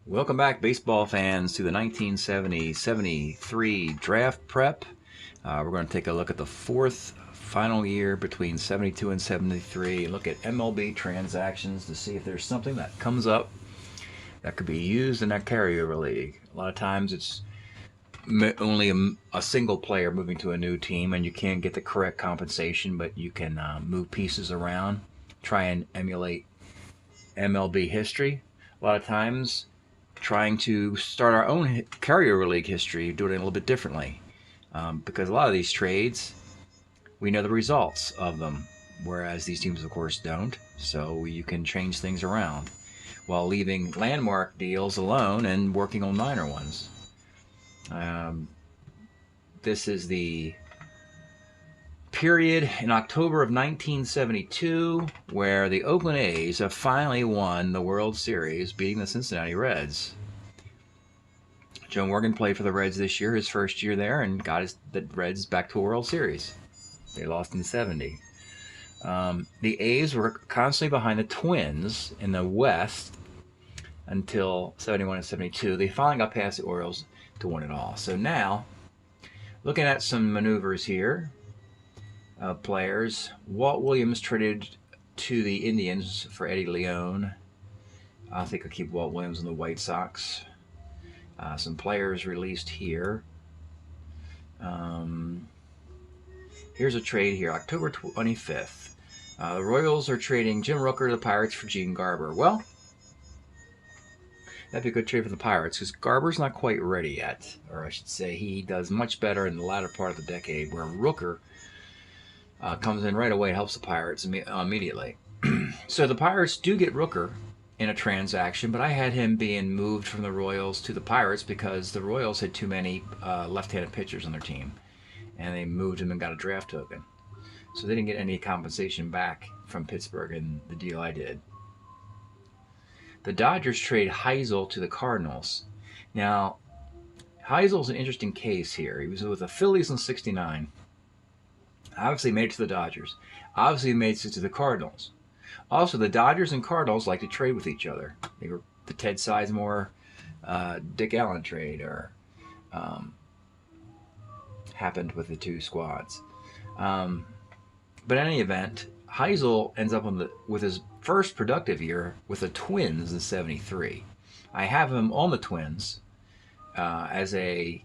Welcome back, baseball fans, to the 1970-73 draft prep. We're going to take a look at the fourth final year between 72 and 73. Look at MLB Transactions to see if there's something that comes up that could be used in that carryover league. A lot of times it's only a single player moving to a new team, and you can't get the correct compensation, but you can move pieces around, try and emulate MLB history. A lot of times, trying to start our own carryover league history, doing it a little bit differently, because a lot of these trades, we know the results of them, whereas these teams, of course, don't. So you can change things around while leaving landmark deals alone and working on minor ones. This is the period in October of 1972 where the Oakland A's have finally won the World Series, beating the Cincinnati Reds. Joe Morgan played for the Reds this year, his first year there, and got the Reds back to a World Series. They lost in 70. The A's were constantly behind the Twins in the West until 71 and 72. They finally got past the Orioles to win it all. So now, looking at some maneuvers here, players. Walt Williams traded to the Indians for Eddie Leone. I think I'll keep Walt Williams in the White Sox. Some players released here. Here's a trade here, October 25th. The Royals are trading Jim Rooker to the Pirates for Gene Garber. Well, that'd be a good trade for the Pirates because Garber's not quite ready yet. Or I should say he does much better in the latter part of the decade, where Rooker comes in right away and helps the Pirates immediately. So the Pirates do get Rooker in a transaction, but I had him being moved from the Royals to the Pirates because the Royals had too many left-handed pitchers on their team, and they moved him and got a draft token. So they didn't get any compensation back from Pittsburgh in the deal I did. The Dodgers trade Heisel to the Cardinals. Now, Heisel's an interesting case here. He was with the Phillies in '69. Obviously made it to the Dodgers. Obviously made it to the Cardinals. Also, the Dodgers and Cardinals like to trade with each other. They were the Ted Sizemore, Dick Allen trade, or happened with the two squads. But in any event, Heisel ends up with his first productive year with the Twins in '73. I have him on the Twins as a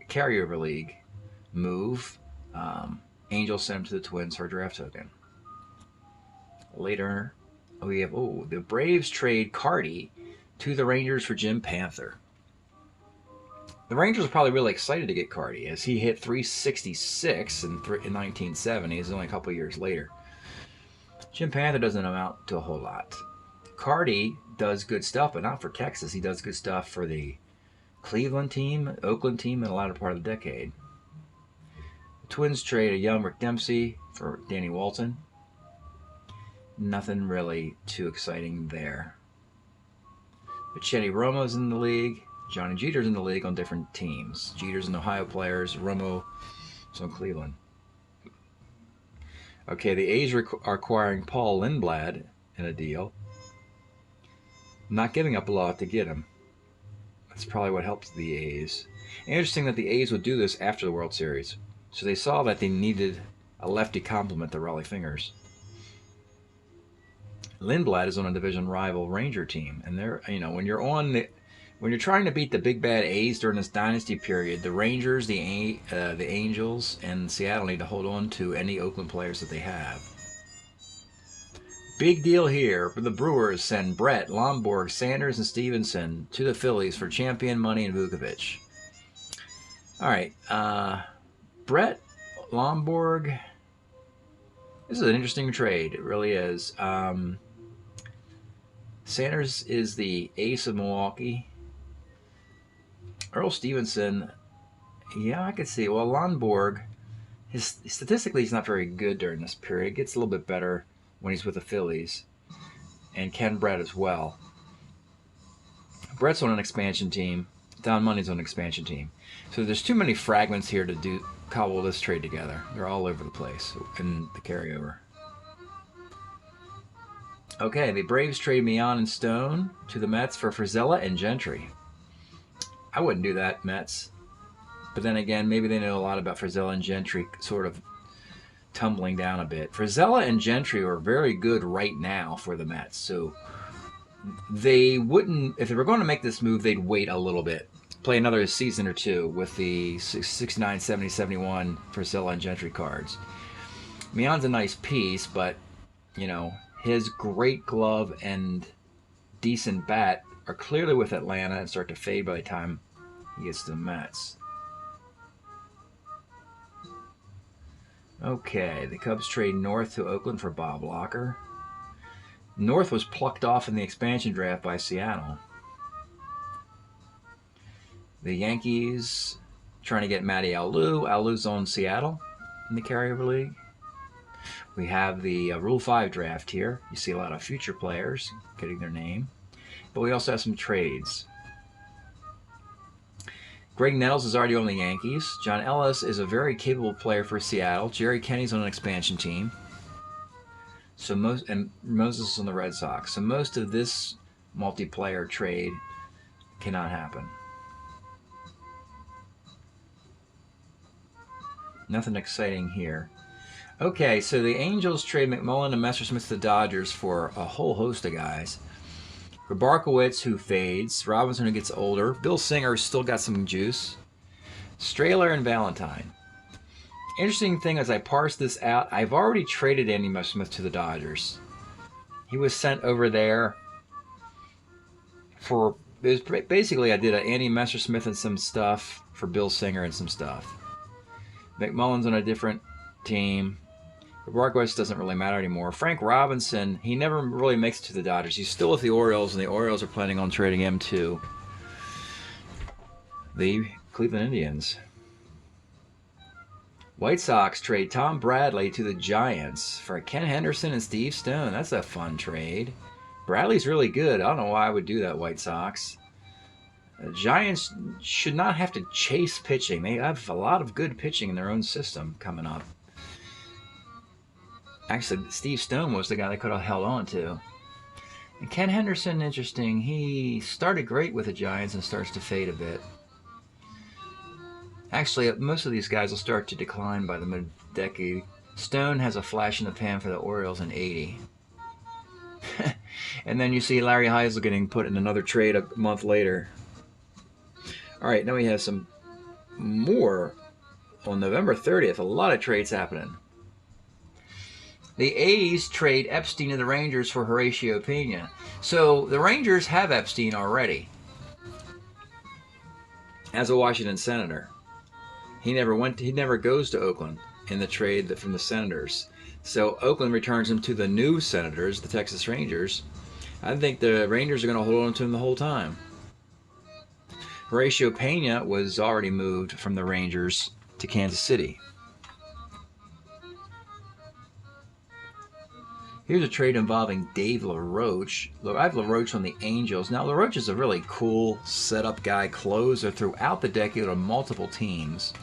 carryover league move. Angels sent him to the Twins for a draft token. Later, we have the Braves trade Cardi to the Rangers for Jim Panther. The Rangers are probably really excited to get Cardi, as he hit .366 in 1970. It's only a couple years later. Jim Panther doesn't amount to a whole lot. Cardi does good stuff, but not for Texas. He does good stuff for the Cleveland team, Oakland team, and a latter part of the decade. Twins trade a young Rick Dempsey for Danny Walton. Nothing really too exciting there. But Chetty Romo's in the league. Johnny Jeter's in the league on different teams. Jeter's an Ohio players. Romo is on Cleveland. Okay, the A's are acquiring Paul Lindblad in a deal. Not giving up a lot to get him. That's probably what helped the A's. Interesting that the A's would do this after the World Series. So they saw that they needed a lefty complement to Raleigh Fingers. Lindblad is on a division rival Ranger team, and they're, when you're trying to beat the big bad A's during this dynasty period, the Rangers, the Angels, and Seattle need to hold on to any Oakland players that they have. Big deal here. The Brewers send Brett, Lomborg, Sanders, and Stevenson to the Phillies for champion money and Vukovic. All right. Brett, Lomborg, this is an interesting trade. It really is. Sanders is the ace of Milwaukee. Earl Stevenson, yeah, I could see. Well, Lomborg, statistically, he's not very good during this period. It gets a little bit better when he's with the Phillies. And Ken Brett as well. Brett's on an expansion team. Don Money's on an expansion team. So there's too many fragments here to cobble this trade together. They're all over the place in the carryover. Okay, the Braves trade Mian and Stone to the Mets for Frizella and Gentry. I wouldn't do that, Mets. But then again, maybe they know a lot about Frizella and Gentry sort of tumbling down a bit. Frizella and Gentry are very good right now for the Mets. So they wouldn't, if they were going to make this move, they'd wait a little bit. Play another season or two with the 69, 70, 71 Frizella and Gentry cards. Mian's a nice piece, but, you know, his great glove and decent bat are clearly with Atlanta and start to fade by the time he gets to the Mets. Okay, the Cubs trade North to Oakland for Bob Locker. North was plucked off in the expansion draft by Seattle. The Yankees trying to get Matty Alou. Alou's on Seattle in the carryover league. We have the Rule 5 draft here. You see a lot of future players getting their name. But we also have some trades. Greg Nettles is already on the Yankees. John Ellis is a very capable player for Seattle. Jerry Kenny's on an expansion team. And Moses is on the Red Sox. So most of this multiplayer trade cannot happen. Nothing exciting here. Okay, so the Angels trade McMullen and Messersmith to the Dodgers for a whole host of guys. Barkowitz, who fades. Robinson, who gets older. Bill Singer's still got some juice. Strahler and Valentine. Interesting thing as I parse this out, I've already traded Andy Messersmith to the Dodgers. He was sent over there for... basically, I did an Andy Messersmith and some stuff for Bill Singer and some stuff. McMullen's on a different team. Barkowitz doesn't really matter anymore. Frank Robinson, he never really makes it to the Dodgers. He's still with the Orioles, and the Orioles are planning on trading him to the Cleveland Indians. White Sox trade Tom Bradley to the Giants for Ken Henderson and Steve Stone. That's a fun trade. Bradley's really good. I don't know why I would do that, White Sox. The Giants should not have to chase pitching. They have a lot of good pitching in their own system coming up. Actually, Steve Stone was the guy they could have held on to. And Ken Henderson, interesting. He started great with the Giants and starts to fade a bit. Actually, most of these guys will start to decline by the mid-decade. Stone has a flash in the pan for the Orioles in '80. And then you see Larry Heisel getting put in another trade a month later. All right, now we have some more on November 30th. A lot of trades happening. The A's trade Epstein to the Rangers for Horacio Pena. So the Rangers have Epstein already as a Washington Senator. He never goes to Oakland in the trade from the Senators. So Oakland returns him to the new Senators, the Texas Rangers. I think the Rangers are going to hold on to him the whole time. Horacio Pena was already moved from the Rangers to Kansas City. Here's a trade involving Dave LaRoche. I have LaRoche on the Angels. Now, LaRoche is a really cool setup guy, closer throughout the decade on multiple teams.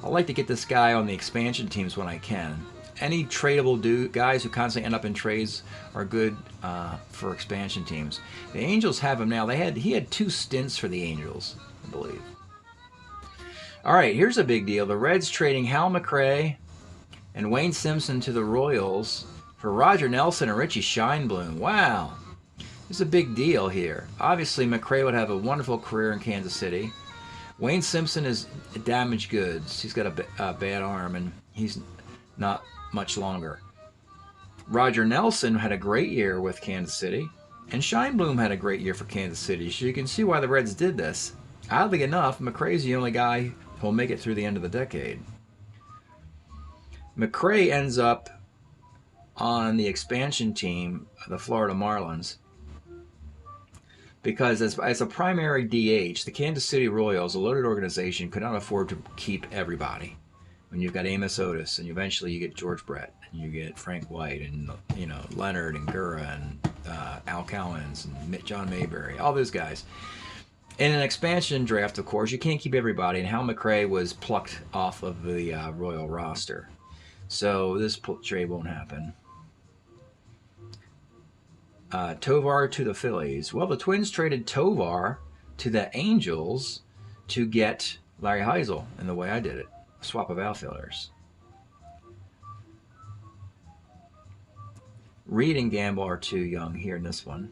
I like to get this guy on the expansion teams when I can. Any tradable guys who constantly end up in trades are good for expansion teams. The Angels have him now. He had 2 stints for the Angels, I believe. All right, here's a big deal. The Reds trading Hal Mcrae and Wayne Simpson to the Royals for Roger Nelson and Richie Scheinblum. Wow. There's a big deal here. Obviously, Mcrae would have a wonderful career in Kansas City. Wayne Simpson is damaged goods. He's got a bad arm, and he's not much longer. Roger Nelson had a great year with Kansas City, and Scheinblum had a great year for Kansas City. So you can see why the Reds did this. Oddly enough, Mcrae's the only guy who'll make it through the end of the decade. Mcrae ends up on the expansion team, the Florida Marlins, because as a primary DH, the Kansas City Royals, a loaded organization, could not afford to keep everybody. When you've got Amos Otis, and eventually you get George Brett, and you get Frank White, and Leonard and Gura, and Al Cowens, and John Mayberry, all those guys. In an expansion draft, of course, you can't keep everybody, and Hal Mcrae was plucked off of the Royal roster. So this trade won't happen. Tovar to the Phillies. Well, the Twins traded Tovar to the Angels to get Larry Heisel, and the way I did it, a swap of outfielders. Reed and Gamble are too young here in this one.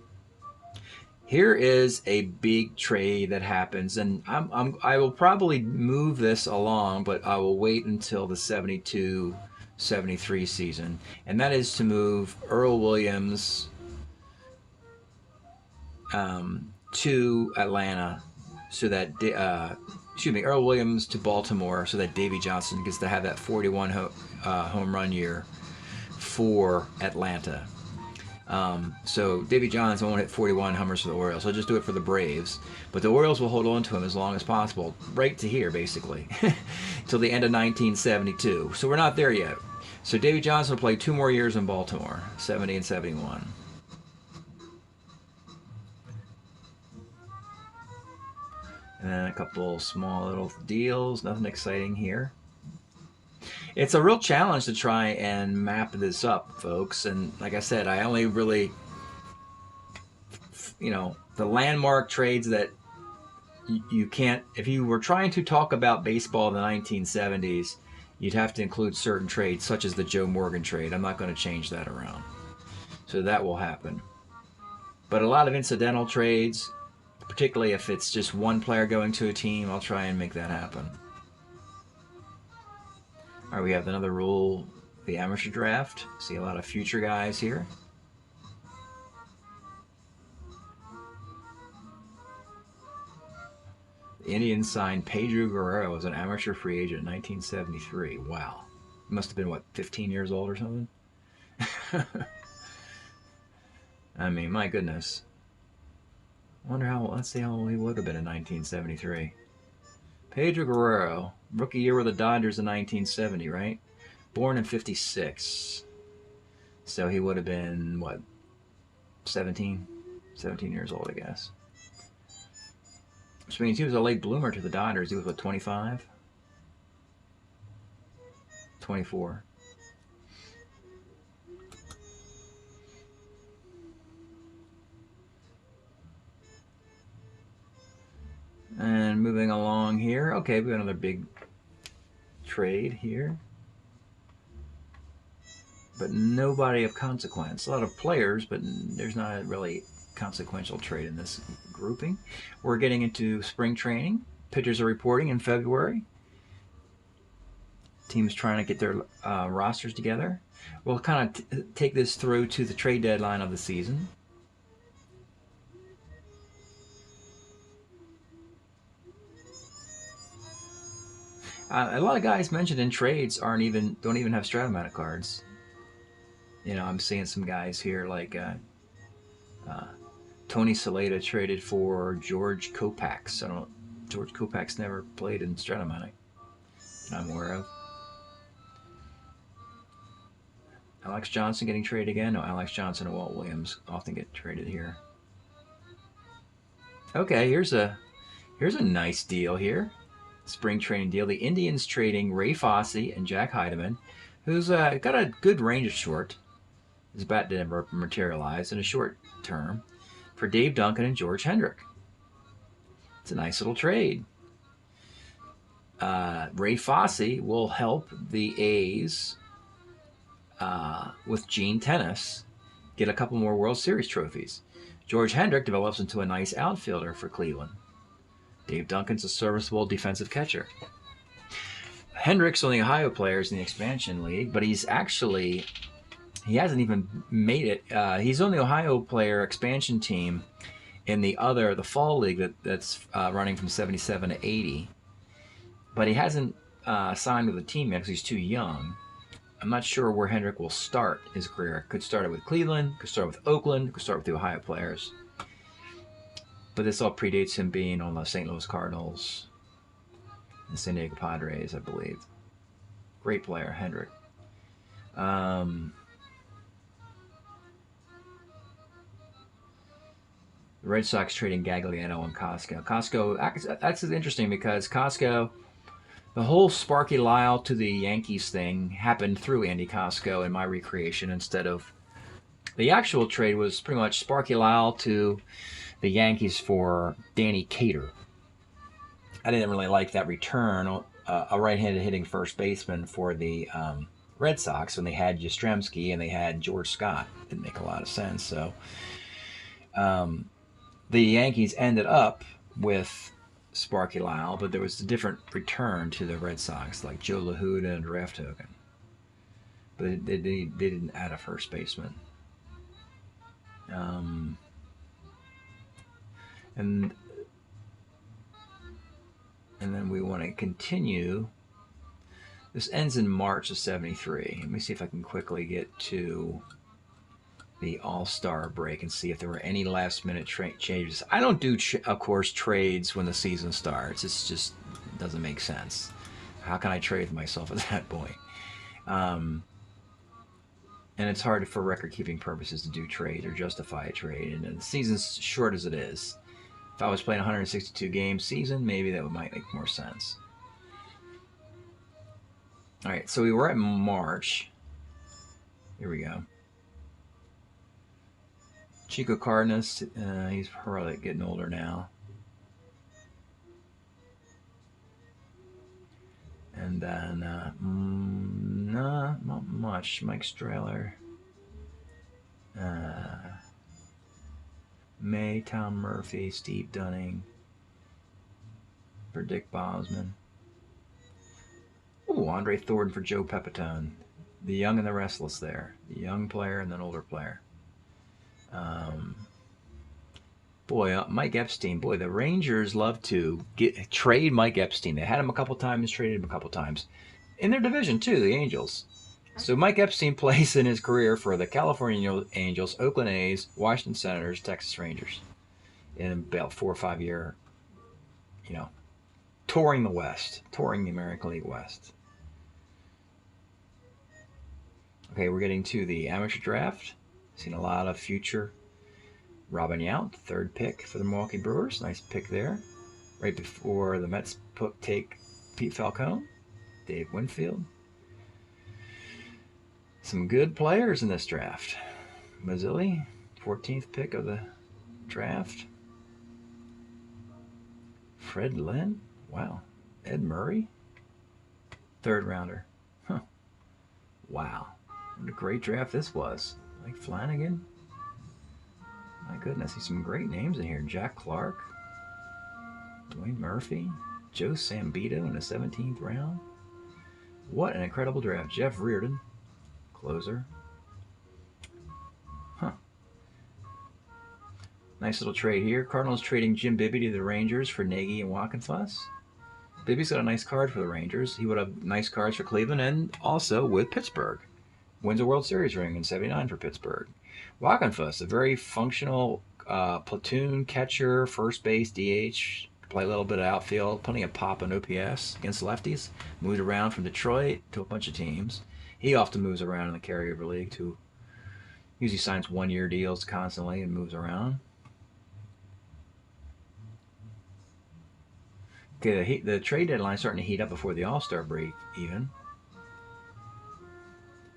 Here is a big trade that happens, and I will probably move this along, but I will wait until the 72-73 season, and that is to move Earl Williams to Atlanta, so that Earl Williams to Baltimore, so that Davey Johnson gets to have that 41 home run year for Atlanta. So Davey Johnson won't hit 41 homers for the Orioles. He'll just do it for the Braves. But the Orioles will hold on to him as long as possible, right to here, basically, till the end of 1972. So we're not there yet. So Davey Johnson will play 2 more years in Baltimore, 70 and 71. And then a couple small little deals, nothing exciting here. It's a real challenge to try and map this up, folks. And like I said, I only really, the landmark trades that you can't, if you were trying to talk about baseball in the 1970s, you'd have to include certain trades, such as the Joe Morgan trade. I'm not going to change that around. So that will happen. But a lot of incidental trades, particularly if it's just one player going to a team, I'll try and make that happen. All right, we have another rule, the amateur draft. See a lot of future guys here. The Indians signed Pedro Guerrero as an amateur free agent in 1973. Wow. He must have been, 15 years old or something? I mean, my goodness. Let's see how old he would have been in 1973. Pedro Guerrero, rookie year with the Dodgers in 1970, right? Born in 56. So he would have been, 17? 17 years old, I guess. Which means he was a late bloomer to the Dodgers. He was, 25? 24. And moving along here. Okay, we got another big trade here. But nobody of consequence. A lot of players, but there's not a really consequential trade in this grouping. We're getting into spring training. Pitchers are reporting in February. Teams trying to get their rosters together. We'll kind of take this through to the trade deadline of the season. A lot of guys mentioned in trades don't even have Strat-O-Matic cards. I'm seeing some guys here like Tony Saleta traded for George Kopacz. George Kopacz never played in Strat-O-Matic that I'm aware of. Alex Johnson getting traded again? No, Alex Johnson and Walt Williams often get traded here. Okay, here's a nice deal here. Spring training deal. The Indians trading Ray Fosse and Jack Heidemann, who's got a good range of short. His bat didn't materialize in a short term, for Dave Duncan and George Hendrick. It's a nice little trade. Ray Fosse will help the A's with Gene Tennis get a couple more World Series trophies. George Hendrick develops into a nice outfielder for Cleveland. Dave Duncan's a serviceable defensive catcher. Hendrick's on the Ohio players in the expansion league, but he hasn't even made it. He's on the Ohio player expansion team in the fall league that's running from 77 to 80. But he hasn't signed with a team yet because he's too young. I'm not sure where Hendrick will start his career. Could start it with Cleveland, could start with Oakland, could start with the Ohio players. But this all predates him being on the St. Louis Cardinals and San Diego Padres, I believe. Great player, Hendrick. The Red Sox trading Gagliano and Costco. That's interesting because Costco, the whole Sparky Lyle to the Yankees thing happened through Andy Costco in my recreation instead of The actual trade was pretty much Sparky Lyle to the Yankees for Danny Cater. I didn't really like that return, a right-handed hitting first baseman for the Red Sox when they had Yastrzemski and they had George Scott. Didn't make a lot of sense. So the Yankees ended up with Sparky Lyle, but there was a different return to the Red Sox, like Joe LaHuda and draft token. But they didn't add a first baseman. And then we want to continue. This ends in March of 73. Let me see if I can quickly get to the All-Star break and see if there were any last-minute changes. I don't do, of course, trades when the season starts. It just doesn't make sense. How can I trade myself at that point? And it's hard for record-keeping purposes to do trade or justify a trade. And the season's short as it is. If I was playing a 162-game season, maybe that might make more sense. All right, so we were at March. Here we go. Chico Cardenas, he's probably getting older now. And then, not much. Mike Strehler. May, Tom Murphy, Steve Dunning. For Dick Bosman. Ooh, Andre Thornton for Joe Pepitone. The young and the restless there. The young player and an older player. Mike Epstein. Boy, the Rangers love to trade Mike Epstein. They had him a couple times, traded him a couple times. In their division, too, the Angels. So Mike Epstein plays in his career for the California Angels, Oakland A's, Washington Senators, Texas Rangers. In about 4 or 5 year, touring the West, touring the American League West. Okay, we're getting to the amateur draft. Seen a lot of future. Robin Yount, third pick for the Milwaukee Brewers. Nice pick there. Right before the Mets take Pete Falcone, Dave Winfield. Some good players in this draft. Mazzilli, 14th pick of the draft. Fred Lynn, wow. Ed Murray, third rounder. Huh. Wow. What a great draft this was. Mike Flanagan. My goodness, there's some great names in here. Jack Clark, Dwayne Murphy, Joe Sambito in the 17th round. What an incredible draft. Jeff Reardon, closer. Huh. Nice little trade here. Cardinals trading Jim Bibby to the Rangers for Nagy and Wackenfuss. Bibby's got a nice card for the Rangers. He would have nice cards for Cleveland and also with Pittsburgh. Wins a World Series ring in '79 for Pittsburgh. Wackenfuss, a very functional platoon catcher, first base, DH, play a little bit of outfield, plenty of pop and OPS against lefties. Moved around from Detroit to a bunch of teams. He often moves around in the carryover league too. Usually signs 1-year deals constantly and moves around. Okay, the trade deadline is starting to heat up before the All-Star break even.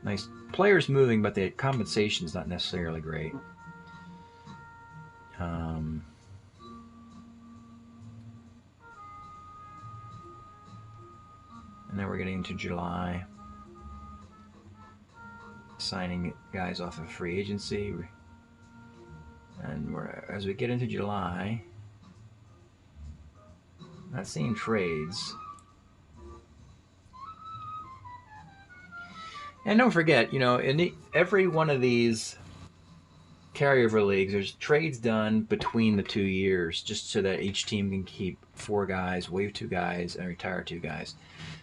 Nice players moving, but the compensation is not necessarily great. And then we're getting into July. Signing guys off of free agency. And as we get into July, not seeing trades. And don't forget, in every one of these carryover leagues, there's trades done between the 2 years just so that each team can keep 4 guys, waive 2 guys, and retire 2 guys.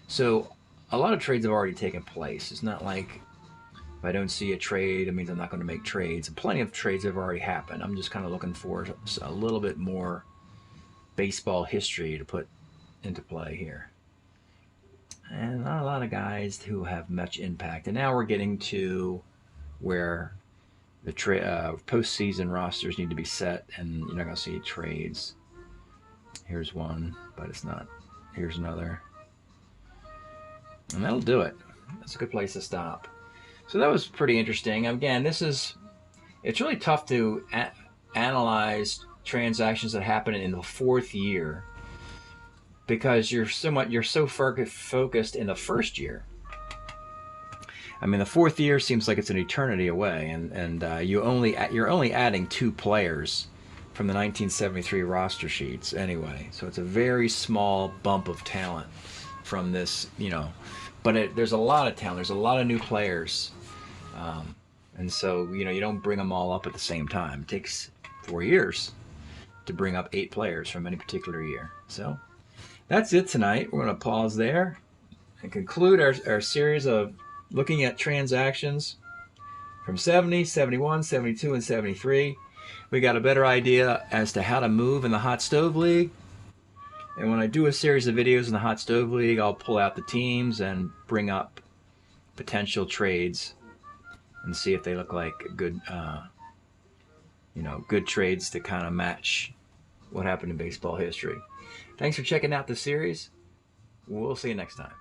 So a lot of trades have already taken place. It's not like if I don't see a trade, it means I'm not going to make trades. Plenty of trades have already happened. I'm just kind of looking for a little bit more baseball history to put into play here. And not a lot of guys who have much impact. And now we're getting to where the postseason rosters need to be set, and you're not going to see trades. Here's one, but it's not. Here's another. And that'll do it. That's a good place to stop. So that was pretty interesting. Again, this is it's really tough to analyze transactions that happen in the fourth year because you're so focused in the first year. I mean, the fourth year seems like it's an eternity away, and you're only adding 2 players from the 1973 roster sheets anyway. So it's a very small bump of talent from this, you know. But there's a lot of talent. There's a lot of new players, and so you know you don't bring them all up at the same time. It takes 4 years to bring up 8 players from any particular year. So that's it tonight. We're going to pause there and conclude our series of looking at transactions from 70, 71, 72, and 73. We got a better idea as to how to move in the Hot Stove League. And when I do a series of videos in the Hot Stove League, I'll pull out the teams and bring up potential trades and see if they look like good, good trades to kind of match what happened in baseball history. Thanks for checking out the series. We'll see you next time.